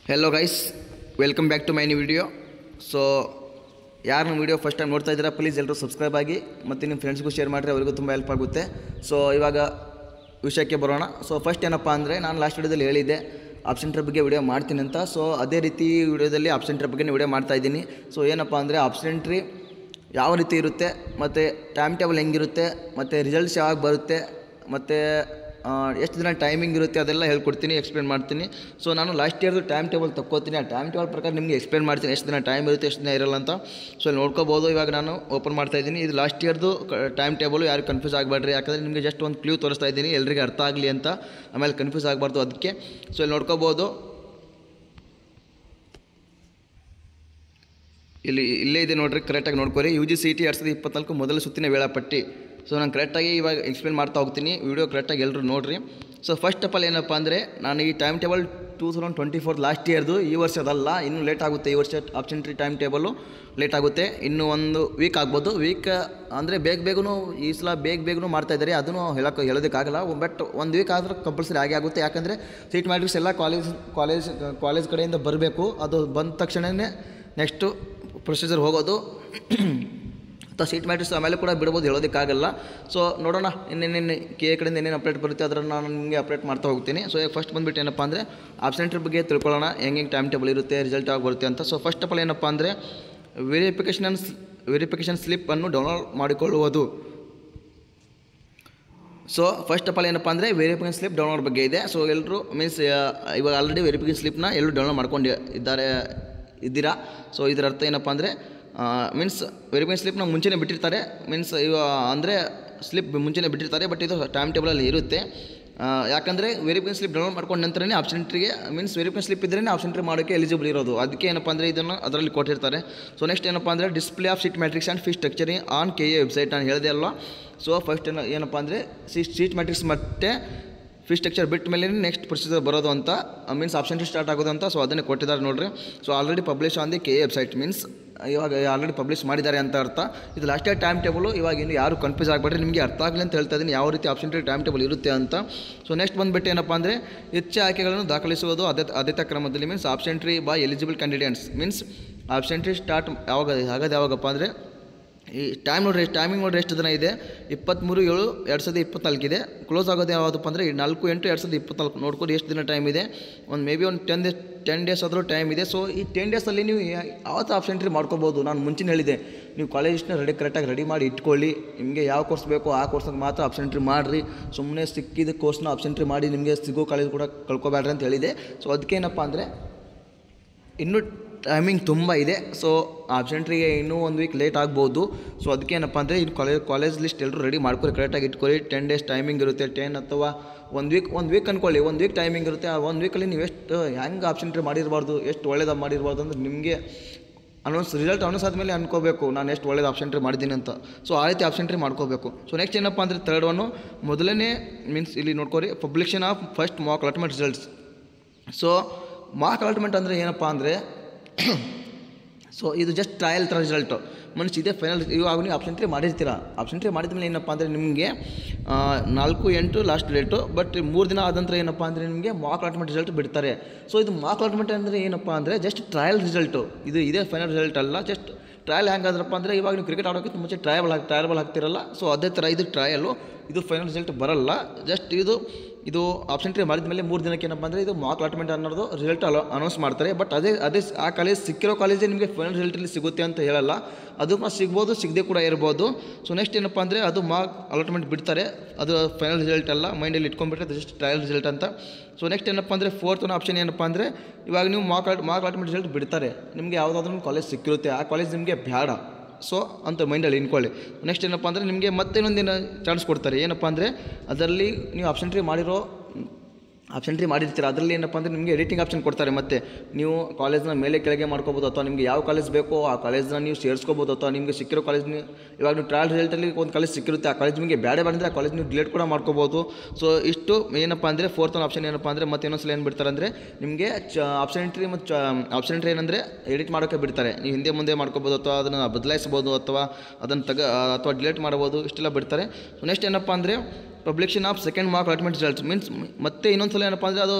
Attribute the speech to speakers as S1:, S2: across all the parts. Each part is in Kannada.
S1: Hello guys, welcome back to my new video. So ಯಾರು ನಮ್ಮ ವಿಡಿಯೋ ಫಸ್ಟ್ ಟೈಮ್ ನೋಡ್ತಾ ಇದ್ದೀರಾ, ಪ್ಲೀಸ್ ಎಲ್ಲರೂ ಸಬ್ಸ್ಕ್ರೈಬ್ ಆಗಿ ಮತ್ತು ನಿಮ್ಮ ಫ್ರೆಂಡ್ಸ್ಗೂ ಶೇರ್ ಮಾಡಿದ್ರೆ ಅವರಿಗೂ ತುಂಬ ಹೆಲ್ಪ್ ಆಗುತ್ತೆ. ಸೊ ಇವಾಗ ವಿಷಯಕ್ಕೆ ಬರೋಣ. ಸೊ ಫಸ್ಟ್ ಏನಪ್ಪ ಅಂದರೆ, ನಾನು ಲಾಸ್ಟ್ ವಿಡಿಯೋದಲ್ಲಿ ಹೇಳಿದ್ದೆ ಆಪ್ಷನ್ ಬಗ್ಗೆ ವಿಡಿಯೋ ಮಾಡ್ತೀನಿ ಅಂತ. ಸೊ ಅದೇ ರೀತಿ ವಿಡಿಯೋದಲ್ಲಿ ಆಪ್ಷನ್ ಬಗ್ಗೆ ವಿಡಿಯೋ ಮಾಡ್ತಾಯಿದ್ದೀನಿ. ಸೊ ಏನಪ್ಪ ಅಂದರೆ, ಆಪ್ಷನ್ ಯಾವ ರೀತಿ ಇರುತ್ತೆ, ಮತ್ತು ಟೈಮ್ ಟೇಬಲ್ ಹೆಂಗಿರುತ್ತೆ, ಮತ್ತು ರಿಸಲ್ಟ್ಸ್ ಯಾವಾಗ ಬರುತ್ತೆ, ಮತ್ತು ಎಷ್ಟು ದಿನ ಟೈಮಿಂಗ್ ಇರುತ್ತೆ ಅದೆಲ್ಲ ಹೇಳ್ಕೊಡ್ತೀನಿ, ಎಕ್ಸ್ಪ್ಲೇನ್ ಮಾಡ್ತೀನಿ. ಸೊ ನಾನು ಲಾಸ್ಟ್ ಇಯರ್ದು ಟೈಮ್ ಟೇಬಲ್ ತಕ್ಕೋತೀನಿ. ಆ ಟೈಮ್ ಟೇಬಲ್ ಪ್ರಕಾರ ನಿಮಗೆ ಎಕ್ಸ್ಪ್ಲೇನ್ ಮಾಡ್ತೀನಿ, ಎಷ್ಟು ದಿನ ಟೈಮ್ ಇರುತ್ತೆ, ಎಷ್ಟು ದಿನ ಇರಲ್ಲ ಅಂತ. ಸೊ ಇಲ್ಲಿ ನೋಡ್ಕೋಬೋದು. ಇವಾಗ ನಾನು ಓಪನ್ ಮಾಡ್ತಾಯಿದ್ದೀನಿ. ಇದು ಲಾಸ್ಟ್ ಇಯರ್ದು ಟೈಮ್ ಟೇಬಲು. ಯಾರು ಕನ್ಫ್ಯೂಸ್ ಆಗಬೇಡ್ರಿ, ಯಾಕಂದರೆ ನಿಮಗೆ ಜಸ್ಟ್ ಒಂದು ಕ್ಲೂ ತೋರಿಸ್ತಾ ಇದ್ದೀನಿ, ಎಲ್ಲರಿಗೆ ಅರ್ಥ ಆಗಲಿ ಅಂತ, ಆಮೇಲೆ ಕನ್ಫ್ಯೂಸ್ ಆಗಬಾರ್ದು ಅದಕ್ಕೆ. ಸೊ ಇಲ್ಲಿ ನೋಡ್ಕೋಬೋದು, ಇಲ್ಲೇ ಇದೆ ನೋಡಿರಿ, ಕರೆಕ್ಟಾಗಿ ನೋಡ್ಕೊರಿ. UGCET 2024 ಮೊದಲ ಸುತ್ತಿನ ವೇಳಾಪಟ್ಟಿ. ಸೊ ನಾನು ಕರೆಕ್ಟಾಗಿ ಇವಾಗ ಎಕ್ಸ್ಪ್ಲೇನ್ ಮಾಡ್ತಾ ಹೋಗ್ತೀನಿ, ವಿಡಿಯೋ ಕರೆಕ್ಟಾಗಿ ಎಲ್ಲರೂ ನೋಡಿರಿ. ಸೊ ಫಸ್ಟ್ ಆಫ್ ಆಲ್ ಏನಪ್ಪ ಅಂದರೆ, ನಾನು ಈ ಟೈಮ್ ಟೇಬಲ್ 2024 ಲಾಸ್ಟ್ ಇಯರ್ದು, ಈ ವರ್ಷದಲ್ಲ, ಇನ್ನೂ ಲೇಟ್ ಆಗುತ್ತೆ. ಈ ವರ್ಷ ಆಪ್ಷನ್ ಟೈಮ್ ಟೇಬಲು ಲೇಟ್ ಆಗುತ್ತೆ, ಇನ್ನೂ ಒಂದು ವೀಕ್ ಆಗ್ಬೋದು. ವೀಕ್ ಅಂದರೆ ಬೇಗನೂ ಈ ಸಲ ಬೇಗನೂ ಮಾಡ್ತಾಯಿದ್ದಾರೆ, ಅದನ್ನು ಹೇಳೋದಕ್ಕಾಗಲ್ಲ. ಬಟ್ ಒಂದು ವೀಕ್ ಆದರೂ ಕಂಪಲ್ಸರಿ ಆಗೇ ಆಗುತ್ತೆ. ಯಾಕಂದರೆ ಸೀಟ್ ಮ್ಯಾಟ್ರಿಕ್ಸ್ ಎಲ್ಲ ಕಾಲೇಜ್ ಕಡೆಯಿಂದ ಬರಬೇಕು. ಅದು ಬಂದ ತಕ್ಷಣವೇ ನೆಕ್ಸ್ಟು ಪ್ರೊಸೀಜರ್ ಹೋಗೋದು. ಅಥವಾ ಸೀಟ್ ಮ್ಯಾಟ್ರಿಕ್ಸ್ ಆಮೇಲೆ ಕೂಡ ಬಿಡ್ಬೋದು, ಹೇಳೋದಕ್ಕಾಗಲ್ಲ. ಸೊ ನೋಡೋಣ, ಇನ್ನೇನೇನು KA ಕಡೆಯಿಂದ ಏನೇನು ಅಪ್ಡೇಟ್ ಬರುತ್ತೆ ಅದನ್ನು ನಾನು ನಿಮಗೆ ಅಪ್ಡೇಟ್ ಮಾಡ್ತಾ ಹೋಗ್ತೀನಿ. ಸೊ ಫಸ್ಟ್ ಬಂದುಬಿಟ್ಟು ಏನಪ್ಪ ಅಂದರೆ, ಆಬ್ಸೆಂಟ್ ಬಗ್ಗೆ ತಿಳ್ಕೊಳ್ಳೋಣ, ಹೆಂಗೆ ಟೈಮ್ ಟೇಬಲ್ ಇರುತ್ತೆ, ರಿಸಲ್ಟ್ ಯಾವಾಗ ಬರುತ್ತೆ ಅಂತ. ಸೊ ಫಸ್ಟ್ ಆಫ್ ಆಲ್ ಏನಪ್ಪ ಅಂದರೆ, ವೆರಿಫಿಕೇಷನ್ ಸ್ಲಿಪ್ಪನ್ನು ಡೌನ್ಲೋಡ್ ಮಾಡಿಕೊಳ್ಳುವುದು. ಸೊ ಫಸ್ಟ್ ಆಫ್ ಆಲ್ ಏನಪ್ಪ ಅಂದರೆ, ವೆರಿಫಿಕೇಷನ್ ಸ್ಲಿಪ್ ಡೌನ್ಲೋಡ್ ಬಗ್ಗೆ ಇದೆ. ಸೊ ಎಲ್ಲರೂ ಮೀನ್ಸ್ ಇವಾಗ ಆಲ್ರೆಡಿ ವೆರಿಫಿಕೇಷನ್ ಸ್ಲಿಪ್ನ ಎಲ್ಲರೂ ಡೌನ್ಲೋಡ್ ಮಾಡ್ಕೊಂಡು ಇದ್ದೀರಾ. ಸೊ ಇದರ ಅರ್ಥ ಏನಪ್ಪ ಅಂದರೆ, ಮೀನ್ಸ್ ವೆರಿಫಿಕೇಷನ್ ಸ್ಲಿಪ್ನ ಮುಂಚೆನೇ ಬಿಟ್ಟಿರ್ತಾರೆ. ಮೀನ್ಸ್ ಅಂದರೆ ಸ್ಲಿಪ್ ಮುಂಚೆನೇ ಬಿಟ್ಟಿರ್ತಾರೆ, ಬಟ್ ಇದು ಟೈಮ್ ಟೇಬಲಲ್ಲಿ ಇರುತ್ತೆ. ಯಾಕಂದರೆ ವೆರಿಫಿಕೇಷನ್ ಸ್ಲಿಪ್ ಡೌನ್ಲೋಡ್ ಮಾಡ್ಕೊಂಡು ನಂತರನೇ ಆಪ್ಷನ್ ಮೀನ್ಸ್ ವೆರಿಫಿಕೇಷನ್ ಸ್ಲಿಪ್ ಇದ್ರೇ ಆಪ್ಷನ್ ಮಾಡೋಕ್ಕೆ ಎಲಿಜಿಬಲ್ ಇರೋದು. ಅದಕ್ಕೆ ಏನಪ್ಪ ಅಂದರೆ ಇದನ್ನು ಅದರಲ್ಲಿ ಕೊಟ್ಟಿರ್ತಾರೆ. ಸೊ ನೆಕ್ಸ್ಟ್ ಏನಪ್ಪ ಅಂದರೆ, display of seat matrix and fee structuring on KA website ನಾನು ಹೇಳಿದೆ ಅಲ್ವಾ. ಸೊ ಫಸ್ಟ್ ಏನಪ್ಪ ಅಂದರೆ, ಸೀಟ್ ಮ್ಯಾಟ್ರಿಕ್ಸ್ ಮತ್ತು ಫೀ ಸ್ಟ್ರಕ್ಚರ್ ಬಿಟ್ಟ ಮೇಲೆ ನೆಕ್ಸ್ಟ್ ಪ್ರೊಸೀಜರ್ ಬರೋದು ಅಂತ, ಮೀನ್ಸ್ ಆಪ್ಷನ್ ಸ್ಟಾರ್ಟ್ ಆಗೋದು ಅಂತ. ಸೊ ಅದನ್ನೇ ಕೊಟ್ಟಿದ್ದಾರೆ ನೋಡಿರಿ. So already publish on the KA website, means ಇವಾಗ ಆಲ್ರೆಡಿ ಪಬ್ಲಿಷ್ ಮಾಡಿದ್ದಾರೆ ಅಂತ ಅರ್ಥ. ಇದು ಲಾಸ್ಟ್ ಇಯರ್ ಟೈಮ್ ಟೇಬಲು. ಇವಾಗ ಇನ್ನು ಯಾರು ಕನ್ಫ್ಯೂಸ್ ಆಗಬೇಡ್ರಿ, ನಿಮಗೆ ಅರ್ಥ ಆಗಲಿ ಅಂತ ಹೇಳ್ತಾ ಇದ್ದೀನಿ, ಯಾವ ರೀತಿ ಆಪ್ಷನ್ ಟೈಮ್ ಟೇಬಲ್ ಇರುತ್ತೆ ಅಂತ. ಸೊ ನೆಕ್ಸ್ಟ್ ಬಂದುಬಿಟ್ಟು ಏನಪ್ಪ ಅಂದರೆ, ಹೆಚ್ಚು ಆಯ್ಕೆಗಳನ್ನು ದಾಖಲಿಸುವುದು ಆದ್ಯತಾ ಕ್ರಮದಲ್ಲಿ. Means option by eligible candidates. Means option start ಯಾವಾಗಪ್ಪ ಅಂದರೆ, ಈ ಟೈಮಿಂಗ್ ನೋಡ್ರಿ ಎಷ್ಟು ದಿನ ಇದೆ, 23/7/2024 ಇದೆ. ಕ್ಲೋಸ್ ಆಗೋದು ಯಾವುದಪ್ಪ ಅಂದರೆ 4/8/2024. ನೋಡ್ಕೊಂಡು ಎಷ್ಟು ದಿನ ಟೈಮ್ ಇದೆ, ಒಂದು ಮೇ ಬಿ ಒಂದು 10 ಡೇಸ್ ಆದರೂ ಟೈಮ್ ಇದೆ. ಸೊ ಈ 10 ಡೇಸಲ್ಲಿ ನೀವು ಯಾವತ್ತು ಆಪ್ಷನ್ ಮಾಡ್ಕೋಬೋದು. ನಾನು ಮುಂಚೆನೇ ಹೇಳಿದೆ, ನೀವು ಕಾಲೇಜ್ನ ಕರೆಕ್ಟಾಗಿ ರೆಡಿ ಮಾಡಿ ಇಟ್ಕೊಳ್ಳಿ. ನಿಮಗೆ ಯಾವ ಕೋರ್ಸ್ ಬೇಕೋ ಆ ಕೋರ್ಸ್ಗೆ ಮಾತ್ರ ಆಪ್ಷನ್ ಮಾಡಿರಿ. ಸುಮ್ಮನೆ ಸಿಕ್ಕಿದ ಕೋರ್ಸ್ನ ಆಪ್ಷನ್ ಮಾಡಿ ನಿಮಗೆ ಸಿಗೋ ಕಾಲೇಜ್ ಕೂಡ ಕಳ್ಕೊಬೇಡ್ರಿ ಅಂತ ಹೇಳಿದೆ. ಸೊ ಅದಕ್ಕೇನಪ್ಪ ಅಂದರೆ, ಇನ್ನೂ ಟೈಮಿಂಗ್ ತುಂಬ ಇದೆ. ಸೊ ಆಪ್ಷನ್ಟ್ರಿಗೆ ಇನ್ನೂ ಒಂದು ವೀಕ್ ಲೇಟ್ ಆಗ್ಬೋದು. ಸೊ ಅದಕ್ಕೇನಪ್ಪ ಅಂದರೆ, ಇನ್ನು ಕಾಲೇಜ್ ಲಿಸ್ಟ್ ಎಲ್ಲರೂ ರೆಡಿ ಮಾಡ್ಕೊಳ್ಳಿ, ಕರೆಕ್ಟಾಗಿ ಇಟ್ಕೊಳ್ಳಿ. 10 ಡೇಸ್ ಟೈಮಿಂಗ್ ಇರುತ್ತೆ, 10 ಅಥವಾ ಒಂದು ವೀಕ್ ಅಂದ್ಕೊಳ್ಳಿ. ಒಂದು ವೀಕ್ ಟೈಮಿಂಗ್ ಇರುತ್ತೆ. ಆ ಒಂದು ವೀಕಲ್ಲಿ ನೀವು ಎಷ್ಟು ಹೆಂಗೆ ಆಪ್ಷನ್ಟ್ರಿ ಮಾಡಿರಬಾರ್ದು, ಎಷ್ಟು ಒಳ್ಳೇದಾಗಿ ಮಾಡಿರ್ಬಾರ್ದು ಅಂದರೆ, ನಿಮಗೆ ರಿಸಲ್ಟ್ ಆದಮೇಲೆ ಅನ್ಕೋಬೇಕು, ನಾನು ಎಷ್ಟು ಒಳ್ಳೇದು ಆಪ್ಷನ್ಟ್ರಿ ಮಾಡಿದ್ದೀನಿ ಅಂತ. ಸೊ ಆ ರೀತಿ ಆಪ್ಷನ್ಟ್ರಿ ಮಾಡ್ಕೋಬೇಕು. ಸೊ ನೆಕ್ಸ್ಟ್ ಏನಪ್ಪ ಅಂದರೆ, ಥರ್ಡ್ ಒನ್ನು ಮೊದಲನೇ ಮೀನ್ಸ್ ಇಲ್ಲಿ ನೋಡ್ಕೊರಿ, publication of first mock allotment results. So mock allotment ಅಂದರೆ ಏನಪ್ಪ ಅಂದರೆ, ಸೊ ಇದು ಜಸ್ಟ್ ಟ್ರಯಲ್ ಥರ ರಿಸಲ್ಟು. ಮೀನ್ಸ್ ಇದೇ ಫೈನಲ್. ಇವಾಗ ನೀವು ಆಪ್ಷನ್ ಮಾಡಿರ್ತೀರ. ಆಪ್ಷನ್ ಮಾಡಿದ ಮೇಲೆ ಏನಪ್ಪ ಅಂದರೆ, ನಿಮಗೆ 4/8 ಲಾಸ್ಟ್ ಡೇಟು. ಬಟ್ 3 ದಿನ ಆದ ನಂತರ ಏನಪ್ಪ ಅಂದರೆ, ನಿಮಗೆ ಮಾಕ್ ಅಲಾಟ್ಮೆಂಟ್ ರಿಸಲ್ಟ್ ಬಿಡ್ತಾರೆ. ಸೊ ಇದು ಮಾಕ್ ಅಲಾಟ್ಮೆಂಟ್ ಅಂದರೆ ಏನಪ್ಪ ಅಂದರೆ, ಜಸ್ಟ್ ಟ್ರಯಲ್ ರಿಸಲ್ಟು. ಇದೇ ಫೈನಲ್ ರಿಸಲ್ಟ್ ಅಲ್ಲ, ಜಸ್ಟ್ ಟ್ರಯಲ್ ಹೆಂಗಾದ್ರಪ್ಪ ಅಂದರೆ, ಇವಾಗ ನೀವು ಕ್ರಿಕೆಟ್ ಆಡೋಕ್ಕಿಂತ ಮುಂಚೆ ಟ್ರಯಲ್ ಹಾಕ್ತಿರಲ್ಲ. ಸೊ ಅದೇ ಥರ ಇದು ಟ್ರಯಲು. ಇದು ಫೈನಲ್ ರಿಸಲ್ಟ್ ಬರಲ್ಲ. ಜಸ್ಟ್ ಇದು ಆಪ್ಷನ್ ಮಾಡಿದ ಮೇಲೆ 3 ದಿನಕ್ಕೆ ಏನಪ್ಪ ಅಂದರೆ, ಇದು ಮಾಕ್ ಅಲಾಟ್ಮೆಂಟ್ ಅನ್ನೋದು ರಿಸಲ್ಟ್ ಅನೌನ್ಸ್ ಮಾಡ್ತಾರೆ. ಬಟ್ ಅದೇ ಆ ಕಾಲೇಜ್ ಸಿಕ್ಕಿರೋ ಕಾಲೇಜೇ ನಿಮಗೆ ಫೈನಲ್ ರಿಸಲ್ಟಲ್ಲಿ ಸಿಗುತ್ತೆ ಅಂತ ಹೇಳಲ್ಲ. ಅದು ಸಿಗ್ಬೋದು, ಸಿಗದೆ ಕೂಡ ಇರ್ಬೋದು. ಸೊ ನೆಕ್ಸ್ಟ್ ಏನಪ್ಪ ಅಂದರೆ, ಅದು ಮಾಕ್ ಅಲಾಟ್ಮೆಂಟ್ ಬಿಡ್ತಾರೆ. ಅದು ಫೈನಲ್ ರಿಸಲ್ಟ್ ಅಲ್ಲ, ಮೈಂಡಲ್ಲಿ ಇಟ್ಕೊಂಡ್ಬಿಟ್ರೆ ಅದು ಜಸ್ಟ್ ಟ್ರಯಲ್ ರಿಸಲ್ಟ್ ಅಂತ. ಸೊ ನೆಕ್ಸ್ಟ್ ಏನಪ್ಪ ಅಂದರೆ, ಫೋರ್ತ್ ಆಪ್ಷನ್ ಏನಪ್ಪ ಅಂದರೆ, ಇವಾಗ ನೀವು ಮಾಕ್ ಅಲಾಟ್ಮೆಂಟ್ ರಿಸಲ್ಟ್ ಬಿಡ್ತಾರೆ, ನಿಮಗೆ ಯಾವುದಾದ್ರೂ ಕಾಲೇಜ್ ಸಿಕ್ಕಿರುತ್ತೆ, ಆ ಕಾಲೇಜ್ ನಿಮಗೆ ಬೇಡ. ಸೊ ಅಂತ ಮೈಂಡಲ್ಲಿ ಇನ್ಕೊಳ್ಳಿ. ನೆಕ್ಸ್ಟ್ ಏನಪ್ಪ ಅಂದರೆ, ನಿಮಗೆ ಮತ್ತೆ ಇನ್ನೊಂದಿನ ಚಾನ್ಸ್ ಕೊಡ್ತಾರೆ. ಏನಪ್ಪ ಅಂದರೆ, ಅದರಲ್ಲಿ ನೀವು ಆಪ್ಷನ್ ಮಾಡಿರ್ತೀರ. ಅದರಲ್ಲಿ ಏನಪ್ಪ ಅಂದರೆ, ನಿಮಗೆ ಎಡಿಟಿಂಗ್ ಆಪ್ಷನ್ ಕೊಡ್ತಾರೆ. ಮತ್ತು ನೀವು ಕಾಲೇಜ್ನ ಮೇಲೆ ಕೆಳಗೆ ಮಾಡ್ಕೋಬೋದು, ಅಥವಾ ನಿಮಗೆ ಯಾವ ಕಾಲೇಜ್ ಬೇಕೋ ಆ ಕಾಲೇಜ್ನ ನೀವು ಸೇರಿಸ್ಕೋಬೋದು. ಅಥವಾ ನಿಮಗೆ ಸಿಕ್ಕಿರೋ ಕಾಲೇಜ್ನ ಇವಾಗ ನೀವು ಟ್ರಯಲ್ ರಿಸಲ್ಟಲ್ಲಿ ಒಂದು ಕಾಲೇಜ್ ಸಿಕ್ಕಿರುತ್ತೆ, ಆ ಕಾಲೇಜ್ ನಿಮಗೆ ಬೇಡ ಬಂದರೆ ಆ ಕಾಲೇಜ್ ನೀವು ಡಿಲೀಟ್ ಕೂಡ ಮಾಡ್ಕೋಬೋದು. ಸೊ ಇಷ್ಟು ಏನಪ್ಪ ಅಂದರೆ, ಫೋರ್ತ್ ಆಪ್ಷನ್ ಏನಪ್ಪ ಅಂದರೆ, ಮತ್ತೆ ಇನ್ನೊಂದ್ಸಲ ಏನು ಬಿಡ್ತಾರೆ ಅಂದರೆ, ನಿಮಗೆ ಆಪ್ಷನ್ ಏನಂದರೆ ಎಡಿಟ್ ಮಾಡೋಕ್ಕೆ ಬಿಡ್ತಾರೆ. ನೀವು ಹಿಂದೆ ಮುಂದೆ ಮಾಡ್ಕೋಬೋದು, ಅಥವಾ ಅದನ್ನು ಬದಲಾಯಿಸ್ಬೋದು, ಅಥವಾ ಅದನ್ನು ಅಥವಾ ಡಿಲೀಟ್ ಮಾಡ್ಬೋದು. ಇಷ್ಟೆಲ್ಲ ಬಿಡ್ತಾರೆ. ಸೊ ನೆಕ್ಸ್ಟ್ ಏನಪ್ಪ ಅಂದರೆ, publication of second mock allotment results means ಮತ್ತೆ ಇನ್ನೊಂದು ಸಲ ಏನಪ್ಪ ಅಂದರೆ ಅದು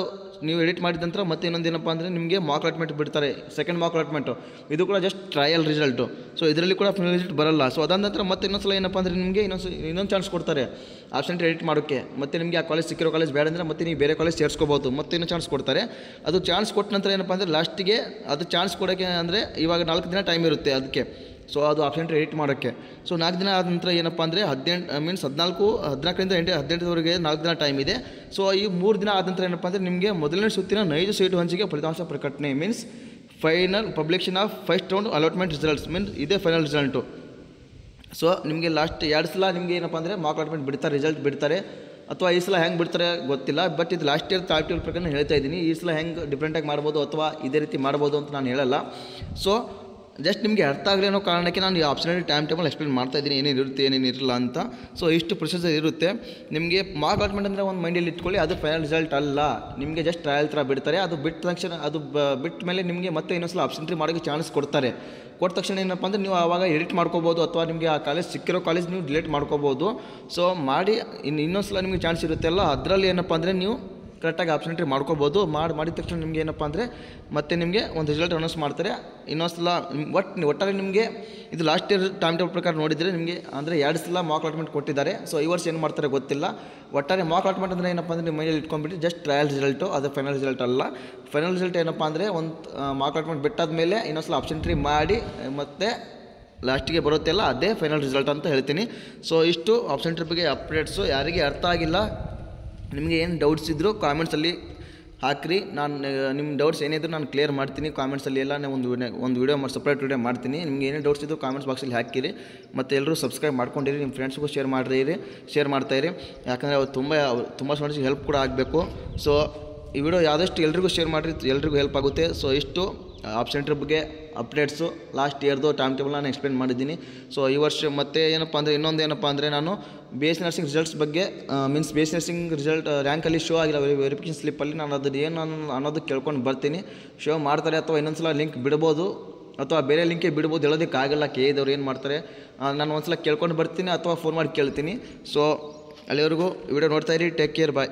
S1: ನೀವು ಎಡಿಟ್ ಮಾಡಿದ ನಂತರ ಮತ್ತೆ ಇನ್ನೊಂದು ಏನಪ್ಪ ಅಂದರೆ ನಿಮಗೆ ಮಾರ್ಕ್ ಅಲಾಟ್ಮೆಂಟ್ ಬಿಡ್ತಾರೆ, ಸೆಕೆಂಡ್ ಮಾರ್ಕ್ ಅಲಾಟ್ಮೆಂಟು. ಇದು ಕೂಡ ಜಸ್ಟ್ ಟ್ರಯಲ್ ರಿಸಲ್ಟು. ಸೊ ಇದರಲ್ಲಿ ಕೂಡ ಫೈನಲ್ ರಿಸಲ್ಟ್ ಬರಲ್ಲ. ಸೊ ಅದಾದ ನಂತರ ಮತ್ತೆ ಇನ್ನೊಂದು ಸಲ ಏನಪ್ಪ ಅಂದರೆ ನಿಮಗೆ ಇನ್ನೊಂದು ಚಾನ್ಸ್ ಕೊಡ್ತಾರೆ ಆಪ್ಷನ್ ಎಡಿಟ್ ಮಾಡೋಕ್ಕೆ. ಮತ್ತೆ ನಿಮಗೆ ಆ ಕಾಲೇಜ್ ಸಿಕ್ಕಿರೋ ಕಾಲೇಜ್ ಬೇಡ ಅಂದರೆ ಮತ್ತೆ ನೀವು ಬೇರೆ ಕಾಲೇಜ್ ಸೇರಿಸ್ಕೋಬೋದು, ಮತ್ತೆ ಇನ್ನೊಂದು ಚಾನ್ಸ್ ಕೊಡ್ತಾರೆ. ಅದು ಚಾನ್ಸ್ ಕೊಟ್ಟ ನಂತರ ಏನಪ್ಪ ಅಂದರೆ ಲಾಸ್ಟಿಗೆ ಅದು ಚಾನ್ಸ್ ಕೊಡೋಕ್ಕೆ ಅಂದರೆ ಇವಾಗ 4 ದಿನ ಟೈಮ್ ಇರುತ್ತೆ ಅದಕ್ಕೆ. ಸೊ ಅದು ಆಪ್ಷನ್ ಎಡಿಟ್ ಮಾಡೋಕ್ಕೆ. ಸೊ 4 ದಿನ ಆದ ನಂತರ ಏನಪ್ಪ ಅಂದರೆ 14ರಿಂದ 18ವರೆಗೆ 4 ದಿನ ಟೈಮ್ ಇದೆ. ಸೊ ಈ 3 ದಿನ ಆದ ನಂತರ ಏನಪ್ಪ ಅಂದರೆ ನಿಮಗೆ ಮೊದಲನೇ ಸುತ್ತಿನ ನೈಜ ಸೀಟು ಹಂಚಿಕೆ ಫಲಿತಾಂಶ ಪ್ರಕಟಣೆ means final publication of first round allotment results means ಇದೇ ಫೈನಲ್ ರಿಸಲ್ಟು. ಸೊ ನಿಮಗೆ ಲಾಸ್ಟ್ 2 ಸಲ ನಿಮಗೆ ಏನಪ್ಪ ಅಂದರೆ ಮಾರ್ಕ್ ಅಲಾಟ್ಮೆಂಟ್ ಬಿಡ್ತಾರೆ, ರಿಸಲ್ಟ್ ಬಿಡ್ತಾರೆ. ಅಥವಾ ಈ ಸಲ ಹೆಂಗೆ ಬಿಡ್ತಾರೆ ಗೊತ್ತಿಲ್ಲ, ಬಟ್ ಇದು ಲಾಸ್ಟ್ ಇಯರ್ ತಾಳ್ಟಿಗಳ ಪ್ರಕಾರ ಹೇಳ್ತಾ ಇದ್ದೀನಿ. ಈ ಸಲ ಹೆಂಗೆ ಡಿಫ್ರೆಂಟಾಗಿ ಮಾಡ್ಬೋದು ಅಥವಾ ಇದೇ ರೀತಿ ಮಾಡ್ಬೋದು ಅಂತ ನಾನು ಹೇಳಲ್ಲ. ಸೊ ಜಸ್ಟ್ ನಿಮಗೆ ಅರ್ಥ ಆಗಲಿ ಅನ್ನೋ ಕಾರಣಕ್ಕೆ ನಾನು ಈ ಆಪ್ಷನಲ್ ಟೈಮ್ ಟೇಬಲ್ ಎಕ್ಸ್ಪ್ಲೇನ್ ಮಾಡ್ತಾ ಇದ್ದೀನಿ, ಏನೇನಿರುತ್ತೆ ಏನೇನಿರಲ್ಲ ಅಂತ. ಸೊ ಇಷ್ಟು ಪ್ರೊಸೆಸರ್ ಇರುತ್ತೆ. ನಿಮಗೆ ಮಾರ್ಕ್ ಅಲಾಟ್ಮೆಂಟ್ ಅಂದರೆ ಒಂದು ಮೈಂಡಲ್ಲಿ ಇಟ್ಕೊಳ್ಳಿ, ಅದು ಫೈನಲ್ ರಿಸಲ್ಟ್ ಅಲ್ಲ. ನಿಮಗೆ ಜಸ್ಟ್ ಟ್ರಯಲ್ ಥರ ಬಿಡ್ತಾರೆ. ಅದು ಬಿಟ್ಟ ತಕ್ಷಣ ಅದು ಬಿಟ್ಟ ಮೇಲೆ ನಿಮಗೆ ಮತ್ತೆ ಇನ್ನೊಂದ್ಸಲ ಆಪ್ಷನ್ ಮಾಡೋಕ್ಕೆ ಚಾನ್ಸ್ ಕೊಡ್ತಾರೆ. ಕೊಟ್ಟ ತಕ್ಷಣ ಏನಪ್ಪ ಅಂದರೆ ನೀವು ಆವಾಗ ಎಡಿಟ್ ಮಾಡ್ಕೋಬೋದು ಅಥವಾ ನಿಮಗೆ ಆ ಕಾಲೇಜ್ ಸಿಕ್ಕಿರೋ ಕಾಲೇಜ್ ನೀವು ಡಿಲೀಟ್ ಮಾಡ್ಕೋಬೋದು. ಸೊ ಮಾಡಿ ಇನ್ನೊಂದ್ಸಲ ನಿಮಗೆ ಚಾನ್ಸ್ ಇರುತ್ತೆಲ್ಲ, ಅದರಲ್ಲಿ ಏನಪ್ಪ ಅಂದರೆ ನೀವು ಕರೆಕ್ಟಾಗಿ ಆಪ್ಷನ್ ಮಾಡ್ಕೋಬೋದು. ಮಾಡಿದ ತಕ್ಷಣ ನಿಮಗೆ ಏನಪ್ಪ ಅಂದರೆ ಮತ್ತೆ ನಿಮಗೆ ಒಂದು ರಿಸಲ್ಟ್ ಅನೌನ್ಸ್ ಮಾಡ್ತಾರೆ. ಇನ್ನೊಂದು ಸಲ ಒಟ್ಟಾರೆ ನಿಮಗೆ ಇದು ಲಾಸ್ಟ್ ಇಯರ್ ಟೈಮ್ ಟೇಬಲ್ ಪ್ರಕಾರ ನೋಡಿದರೆ ನಿಮಗೆ ಅಂದರೆ 2 ಸಲ ಮಾರ್ಕ್ ಅಲಾಟ್ಮೆಂಟ್ ಕೊಟ್ಟಿದ್ದಾರೆ. ಸೊ ಈ ವರ್ಷ ಏನು ಮಾಡ್ತಾರೆ ಗೊತ್ತಿಲ್ಲ. ಒಟ್ಟಾರೆ ಮಾರ್ಕ್ ಅಲಾಟ್ಮೆಂಟ್ ಅಂದರೆ ಏನಪ್ಪ ಅಂದರೆ ನಿಮ್ಮ ಮೈಂಡಲ್ಲಿ ಇಟ್ಕೊಂಡ್ಬಿಟ್ಟು ಜಸ್ಟ್ ಟ್ರಯಲ್ ರಿಸಲ್ಟು, ಅದು ಫೈನಲ್ ರಿಸಲ್ಟ್ ಅಲ್ಲ. ಫೈನಲ್ ರಿಸಲ್ಟ್ ಏನಪ್ಪ ಅಂದರೆ ಒಂದು ಮಾರ್ಕ್ ಅಲಾಟ್ಮೆಂಟ್ ಬಿಟ್ಟಾದ ಮೇಲೆ ಇನ್ನೊಂದು ಸಲ ಆಪ್ಷನ್ ಮಾಡಿ ಮತ್ತೆ ಲಾಸ್ಟಿಗೆ ಬರುತ್ತೆಲ್ಲ ಅದೇ ಫೈನಲ್ ರಿಸಲ್ಟ್ ಅಂತ ಹೇಳ್ತೀನಿ. ಸೊ ಇಷ್ಟು ಆಪ್ಷನ್ ಬಗ್ಗೆ ಅಪ್ಡೇಟ್ಸು. ಯಾರಿಗೆ ಅರ್ಥ ಆಗಿಲ್ಲ, ನಿಮಗೆ ಏನು ಡೌಟ್ಸ್ ಇದ್ದರೂ ಕಾಮೆಂಟ್ಸಲ್ಲಿ ಹಾಕಿರಿ. ನಾನು ನಿಮ್ಮ ಡೌಟ್ಸ್ ಏನಿದ್ರು ನಾನು ಕ್ಲಿಯರ್ ಮಾಡ್ತೀನಿ ಕಾಮೆಂಟ್ಸಲ್ಲಿ ಎಲ್ಲ. ನಾನು ಒಂದು ವೀಡಿಯೋ ಸಪ್ರೇಟ್ ವೀಡಿಯೋ ಮಾಡ್ತೀನಿ. ನಿಮಗೆ ಏನೇ ಡೌಟ್ಸ್ ಇದ್ದರೂ ಕಾಮೆಂಟ್ಸ್ ಬಾಕ್ಸಲ್ಲಿ ಹಾಕಿರಿ. ಮತ್ತು ಎಲ್ಲರೂ ಸಬ್ಸ್ಕ್ರೈಬ್ ಮಾಡ್ಕೊಂಡಿರಿ, ನಿಮ್ಮ ಫ್ರೆಂಡ್ಸ್ಗೂ ಶೇರ್ ಮಾಡ್ತಾಯಿರಿ. ಯಾಕಂದರೆ ಅವ್ರು ತುಂಬ ಸ್ಟೂಡೆಂಟ್ಸ್ಗೆ ಹೆಲ್ಪ್ ಕೂಡ ಆಗಬೇಕು. ಸೊ ಈ ವಿಡಿಯೋ ಆದಷ್ಟು ಎಲ್ರಿಗೂ ಶೇರ್ ಮಾಡಿರಿ, ಎಲ್ರಿಗೂ ಹೆಲ್ಪ್ ಆಗುತ್ತೆ. ಸೊ ಇಷ್ಟು ಆಪ್ಷನ್ ಬಗ್ಗೆ ಅಪ್ಡೇಟ್ಸು ಲಾಸ್ಟ್ ಇಯರ್ದು ಟೈಮ್ ಟೇಬಲ್ ನಾನು ಎಕ್ಸ್ಪ್ಲೇನ್ ಮಾಡಿದ್ದೀನಿ. ಸೊ ಈ ವರ್ಷ ಮತ್ತೆ ಏನಪ್ಪ ಅಂದರೆ ಇನ್ನೊಂದು ಏನಪ್ಪ ಅಂದರೆ ನಾನು BSc ನರ್ಸಿಂಗ್ ರಿಸಲ್ಟ್ಸ್ ಬಗ್ಗೆ ಮೀನ್ಸ್ BSc ನರ್ಸಿಂಗ್ ರಿಸಲ್ಟ್ ರ್ಯಾಂಕಲ್ಲಿ ಶೋ ಆಗಿಲ್ಲ ವೆರಿಫಿಕೇಷನ್ ಸ್ಲಿಪ್ಪಲ್ಲಿ. ನಾನು ಅದು ಏನು ಅನ್ನೋದು ಕೇಳ್ಕೊಂಡು ಬರ್ತೀನಿ. ಶೋ ಮಾಡ್ತಾರೆ ಅಥವಾ ಇನ್ನೊಂದು ಸಲ ಲಿಂಕ್ ಬಿಡ್ಬೋದು ಅಥವಾ ಬೇರೆ ಲಿಂಕೇ ಬಿಡ್ಬೋದು, ಹೇಳೋದಕ್ಕಾಗಲ್ಲ. KA ಏನು ಮಾಡ್ತಾರೆ ನಾನು ಒಂದು ಸಲ ಕೇಳ್ಕೊಂಡು ಬರ್ತೀನಿ ಅಥವಾ ಫೋನ್ ಮಾಡಿ ಕೇಳ್ತೀನಿ. ಸೊ ಅಲ್ಲಿವರೆಗೂ ವಿಡಿಯೋ ನೋಡ್ತಾಯಿರಿ. ಟೇಕ್ ಕೇರ್, ಬಾಯ್.